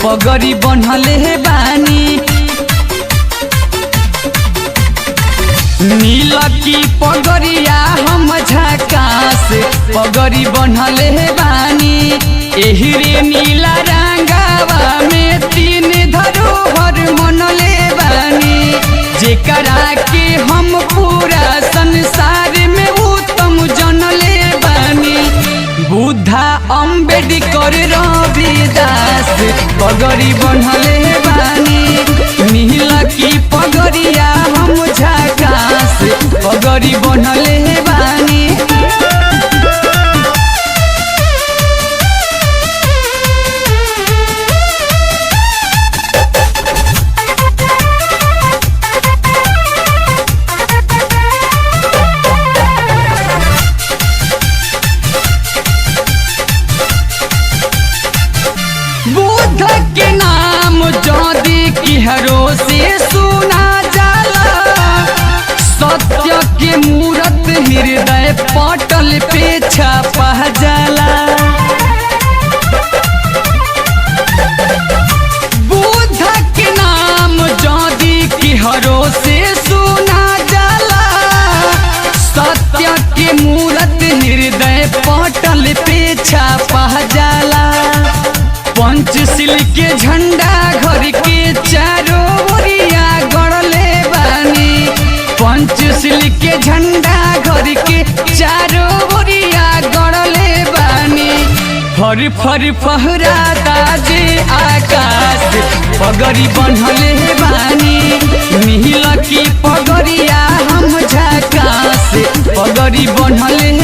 पगड़ी बनले बानी। नील की पगड़िया हम झकास पगड़ी बनले बानी। एही रे नीला रंगावा में तीन धरोहर मनले बानी। जेकरा के हम पूरा संसार में उत्तम जनले बानी। बुद्धा अम्बेडकर रविदास पगड़ी बनले बानी। नील की पगड़िया हम झकास पगड़ी बनले बानी। बुद्ध के नाम जदि किहरो से सुना जाला। सत्य के मूरत हृदय पटल पे छपा जाला। बुद्ध के नाम जदि किहरो से सुना जाला। सत्य के मूरत हृदय पटल पे छपा जाला। पंचशील के झंडा घर के चारों ओरिया गड़ले बानी। पंचशील के झंडा घर के चारों ओरिया गड़ले बानी। फर फर फहराता जे आकाश पगड़ी बनले बानी। नील की पगड़िया हम झकास पगड़ी बनले